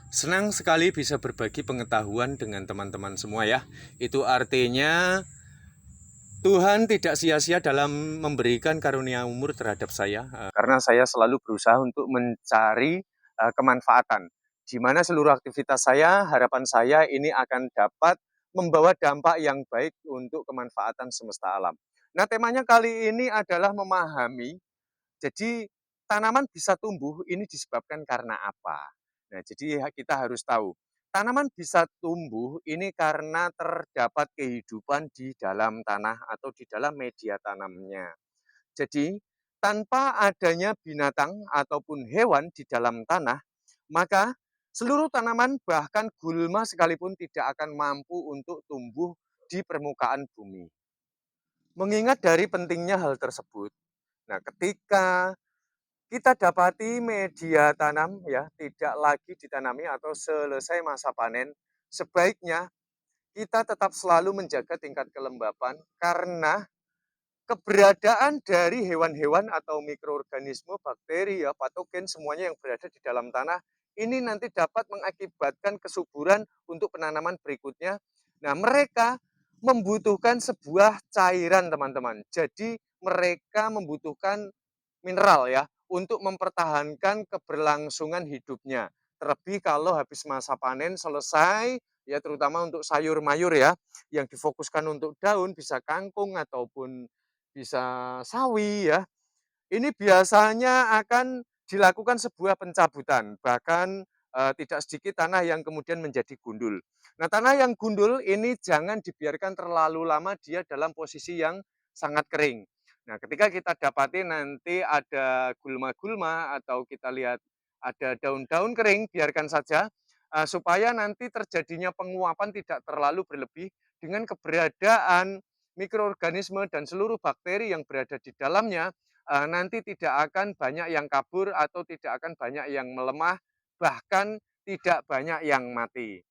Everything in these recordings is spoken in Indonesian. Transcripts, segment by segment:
Senang sekali bisa berbagi pengetahuan dengan teman-teman semua ya. Itu artinya Tuhan tidak sia-sia dalam memberikan karunia umur terhadap saya. Karena saya selalu berusaha untuk mencari kemanfaatan. Di mana seluruh aktivitas saya, harapan saya ini akan dapat membawa dampak yang baik untuk kemanfaatan semesta alam. Nah, temanya kali ini adalah memahami jadi tanaman bisa tumbuh ini disebabkan karena apa? Nah, jadi kita harus tahu, tanaman bisa tumbuh ini karena terdapat kehidupan di dalam tanah atau di dalam media tanamnya. Jadi, tanpa adanya binatang ataupun hewan di dalam tanah, maka seluruh tanaman bahkan gulma sekalipun tidak akan mampu untuk tumbuh di permukaan bumi. Mengingat dari pentingnya hal tersebut, nah ketika kita dapati media tanam ya tidak lagi ditanami atau selesai masa panen, sebaiknya kita tetap selalu menjaga tingkat kelembapan karena keberadaan dari hewan-hewan atau mikroorganisme, bakteri, ya, patogen semuanya yang berada di dalam tanah ini nanti dapat mengakibatkan kesuburan untuk penanaman berikutnya. Nah, mereka membutuhkan sebuah cairan, teman-teman. Jadi mereka membutuhkan mineral ya untuk mempertahankan keberlangsungan hidupnya. Terlebih kalau habis masa panen selesai ya terutama untuk sayur-mayur ya yang difokuskan untuk daun bisa kangkung ataupun bisa sawi ya. Ini biasanya akan dilakukan sebuah pencabutan, bahkan tidak sedikit tanah yang kemudian menjadi gundul. Nah, tanah yang gundul ini jangan dibiarkan terlalu lama dia dalam posisi yang sangat kering. Nah, ketika kita dapati nanti ada gulma-gulma atau kita lihat ada daun-daun kering, biarkan saja supaya nanti terjadinya penguapan tidak terlalu berlebih dengan keberadaan mikroorganisme dan seluruh bakteri yang berada di dalamnya nanti tidak akan banyak yang kabur atau tidak akan banyak yang melemah, bahkan tidak banyak yang mati.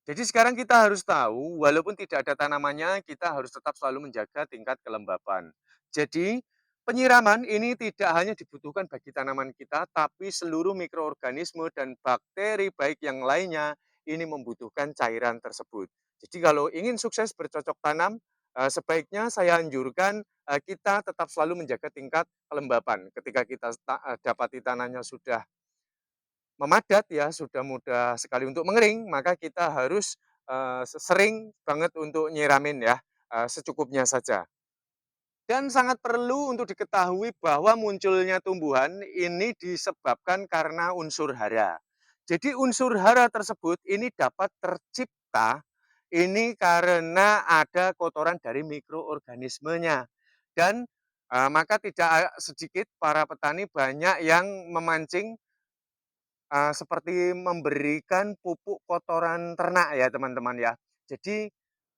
Jadi sekarang kita harus tahu, walaupun tidak ada tanamannya, kita harus tetap selalu menjaga tingkat kelembapan. Jadi, penyiraman ini tidak hanya dibutuhkan bagi tanaman kita, tapi seluruh mikroorganisme dan bakteri baik yang lainnya ini membutuhkan cairan tersebut. Jadi kalau ingin sukses bercocok tanam, sebaiknya saya anjurkan kita tetap selalu menjaga tingkat kelembapan. Ketika kita dapati tanahnya sudah memadat ya, sudah mudah sekali untuk mengering, maka kita harus, sering banget untuk nyiramin ya, secukupnya saja. Dan sangat perlu untuk diketahui bahwa munculnya tumbuhan ini disebabkan karena unsur hara. Jadi unsur hara tersebut ini dapat tercipta ini karena ada kotoran dari mikroorganismenya. Dan, maka tidak sedikit para petani banyak yang memancing seperti memberikan pupuk kotoran ternak ya teman-teman ya. Jadi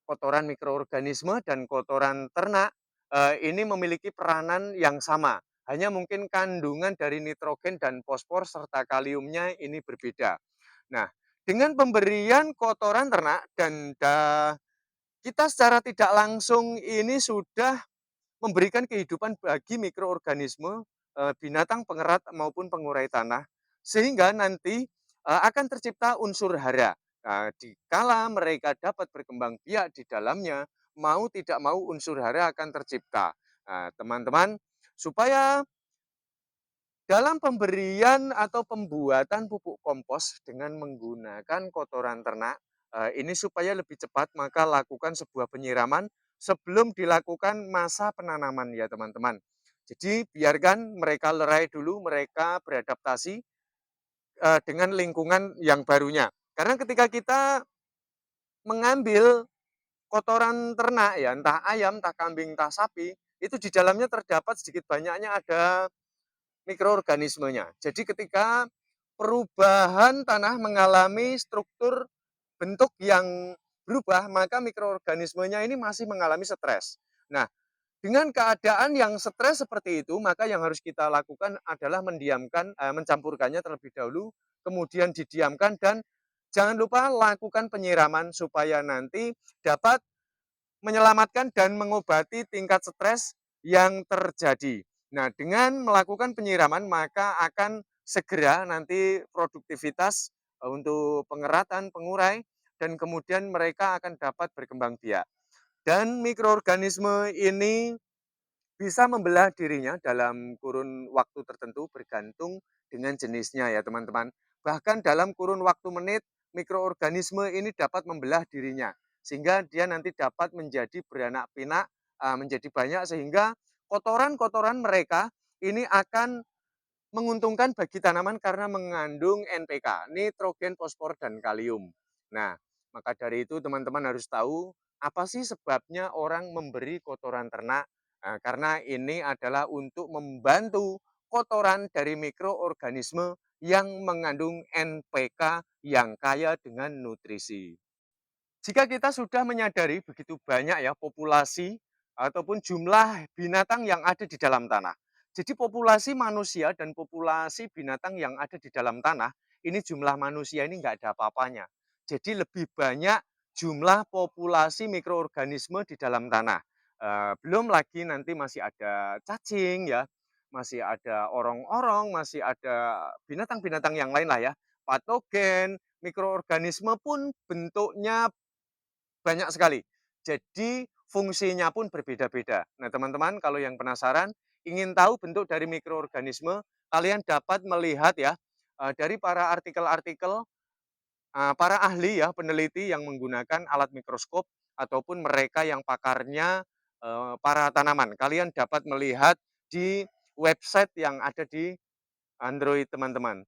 kotoran mikroorganisme dan kotoran ternak ini memiliki peranan yang sama. Hanya mungkin kandungan dari nitrogen dan fosfor serta kaliumnya ini berbeda. Nah, dengan pemberian kotoran ternak dan kita secara tidak langsung ini sudah memberikan kehidupan bagi mikroorganisme, binatang pengerat maupun pengurai tanah, sehingga nanti, akan tercipta unsur hara. Nah, dikala mereka dapat berkembang biak di dalamnya, mau tidak mau unsur hara akan tercipta. Nah, teman-teman, supaya dalam pemberian atau pembuatan pupuk kompos dengan menggunakan kotoran ternak, ini supaya lebih cepat maka lakukan sebuah penyiraman sebelum dilakukan masa penanaman ya teman-teman. Jadi biarkan mereka lerai dulu, mereka beradaptasi, dengan lingkungan yang barunya. Karena ketika kita mengambil kotoran ternak ya, entah ayam, entah kambing, entah sapi, itu di dalamnya terdapat sedikit banyaknya ada mikroorganismenya. Jadi ketika perubahan tanah mengalami struktur bentuk yang berubah, maka mikroorganismenya ini masih mengalami stres. Nah, dengan keadaan yang stres seperti itu, maka yang harus kita lakukan adalah mendiamkan, mencampurkannya terlebih dahulu, kemudian didiamkan dan jangan lupa lakukan penyiraman supaya nanti dapat menyelamatkan dan mengobati tingkat stres yang terjadi. Nah, dengan melakukan penyiraman maka akan segera nanti produktivitas untuk pengeratan, pengurai, dan kemudian mereka akan dapat berkembang biak. Dan mikroorganisme ini bisa membelah dirinya dalam kurun waktu tertentu bergantung dengan jenisnya ya teman-teman. Bahkan dalam kurun waktu menit, mikroorganisme ini dapat membelah dirinya. Sehingga dia nanti dapat menjadi beranak pinak, menjadi banyak sehingga kotoran-kotoran mereka ini akan menguntungkan bagi tanaman karena mengandung NPK, nitrogen, fosfor, dan kalium. Nah, maka dari itu teman-teman harus tahu apa sih sebabnya orang memberi kotoran ternak. Nah, karena ini adalah untuk membantu kotoran dari mikroorganisme yang mengandung NPK yang kaya dengan nutrisi. Jika kita sudah menyadari begitu banyak ya populasi ataupun jumlah binatang yang ada di dalam tanah. Jadi populasi manusia dan populasi binatang yang ada di dalam tanah, ini jumlah manusia ini nggak ada apa-apanya. Jadi lebih banyak jumlah populasi mikroorganisme di dalam tanah. Belum lagi nanti masih ada cacing ya, masih ada orong-orong, masih ada binatang-binatang yang lain lah ya. Patogen, mikroorganisme pun bentuknya banyak sekali. Jadi fungsinya pun berbeda-beda. Nah, teman-teman kalau yang penasaran ingin tahu bentuk dari mikroorganisme, kalian dapat melihat ya dari para artikel-artikel para ahli ya, peneliti yang menggunakan alat mikroskop ataupun mereka yang pakarnya para tanaman. Kalian dapat melihat di website yang ada di Android teman-teman.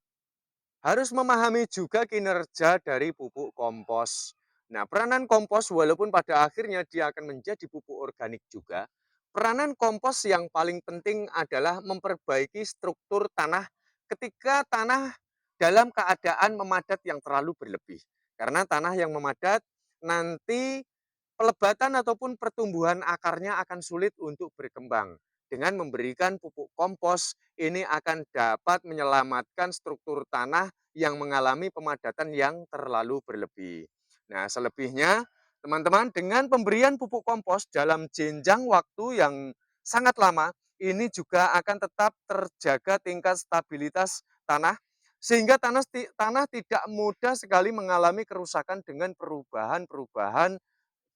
Harus memahami juga kinerja dari pupuk kompos. Nah, peranan kompos walaupun pada akhirnya dia akan menjadi pupuk organik juga, peranan kompos yang paling penting adalah memperbaiki struktur tanah ketika tanah dalam keadaan memadat yang terlalu berlebih. Karena tanah yang memadat nanti pelebatan ataupun pertumbuhan akarnya akan sulit untuk berkembang. Dengan memberikan pupuk kompos, ini akan dapat menyelamatkan struktur tanah yang mengalami pemadatan yang terlalu berlebih. Nah, selebihnya, teman-teman, dengan pemberian pupuk kompos dalam jenjang waktu yang sangat lama, ini juga akan tetap terjaga tingkat stabilitas tanah, sehingga tanah tidak mudah sekali mengalami kerusakan dengan perubahan-perubahan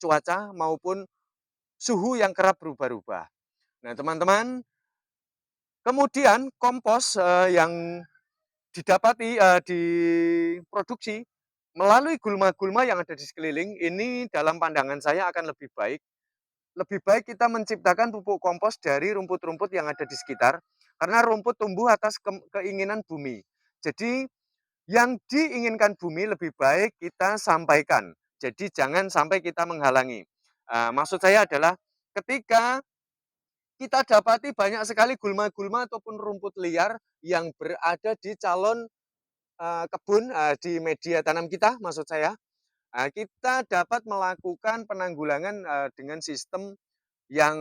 cuaca maupun suhu yang kerap berubah-ubah. Nah, teman-teman, kemudian kompos yang didapati diproduksi melalui gulma-gulma yang ada di sekeliling ini dalam pandangan saya akan lebih baik. Lebih baik kita menciptakan pupuk kompos dari rumput-rumput yang ada di sekitar karena rumput tumbuh atas keinginan bumi. Jadi yang diinginkan bumi lebih baik kita sampaikan. Jadi jangan sampai kita menghalangi. Maksud saya adalah ketika kita dapati banyak sekali gulma-gulma ataupun rumput liar yang berada di calon kebun di media tanam kita, maksud saya, kita dapat melakukan penanggulangan dengan sistem yang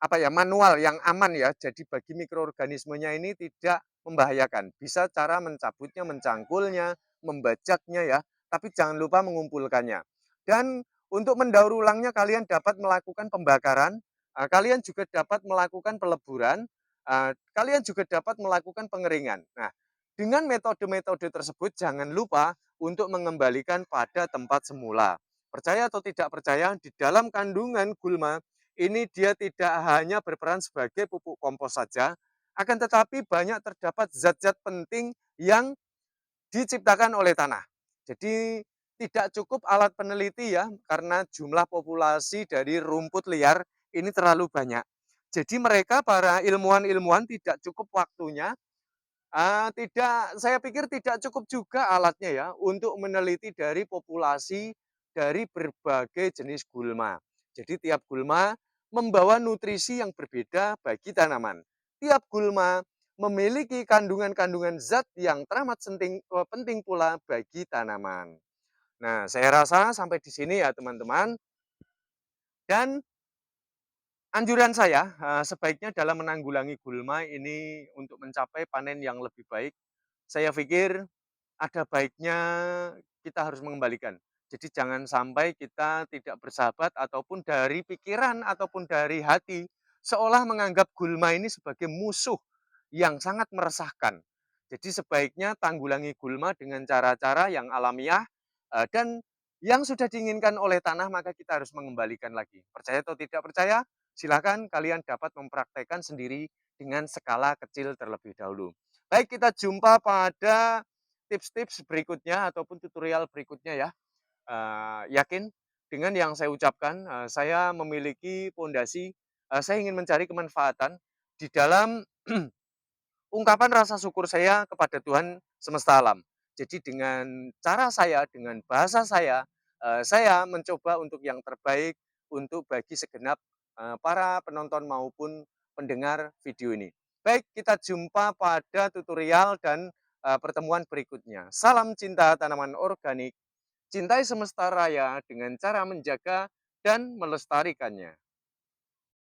apa ya, manual yang aman ya. Jadi bagi mikroorganismenya ini tidak membahayakan. Bisa cara mencabutnya, mencangkulnya, membajaknya ya, tapi jangan lupa mengumpulkannya. Dan untuk mendaur ulangnya kalian dapat melakukan pembakaran, kalian juga dapat melakukan peleburan, kalian juga dapat melakukan pengeringan. Nah, dengan metode-metode tersebut jangan lupa untuk mengembalikan pada tempat semula. Percaya atau tidak percaya, di dalam kandungan gulma ini dia tidak hanya berperan sebagai pupuk kompos saja, akan tetapi banyak terdapat zat-zat penting yang diciptakan oleh tanah. Jadi tidak cukup alat peneliti ya, karena jumlah populasi dari rumput liar ini terlalu banyak. Jadi mereka para ilmuwan-ilmuwan tidak cukup waktunya, tidak, saya pikir tidak cukup juga alatnya ya untuk meneliti dari populasi dari berbagai jenis gulma. Jadi tiap gulma membawa nutrisi yang berbeda bagi tanaman. Tiap gulma memiliki kandungan-kandungan zat yang teramat penting pula bagi tanaman. Nah, saya rasa sampai di sini ya teman-teman. Dan anjuran saya sebaiknya dalam menanggulangi gulma ini untuk mencapai panen yang lebih baik, saya pikir ada baiknya kita harus mengembalikan. Jadi jangan sampai kita tidak bersahabat ataupun dari pikiran ataupun dari hati seolah menganggap gulma ini sebagai musuh yang sangat meresahkan. Jadi sebaiknya tanggulangi gulma dengan cara-cara yang alamiah, dan yang sudah diinginkan oleh tanah maka kita harus mengembalikan lagi. Percaya atau tidak percaya, silakan kalian dapat mempraktekkan sendiri dengan skala kecil terlebih dahulu. Baik, kita jumpa pada tips-tips berikutnya ataupun tutorial berikutnya ya. Yakin dengan yang saya ucapkan, saya memiliki pondasi, saya ingin mencari kemanfaatan di dalam ungkapan rasa syukur saya kepada Tuhan semesta alam. Jadi dengan cara saya, dengan bahasa saya mencoba untuk yang terbaik untuk bagi segenap, para penonton maupun pendengar video ini. Baik, kita jumpa pada tutorial dan, pertemuan berikutnya. Salam cinta tanaman organik, cintai semesta raya dengan cara menjaga dan melestarikannya.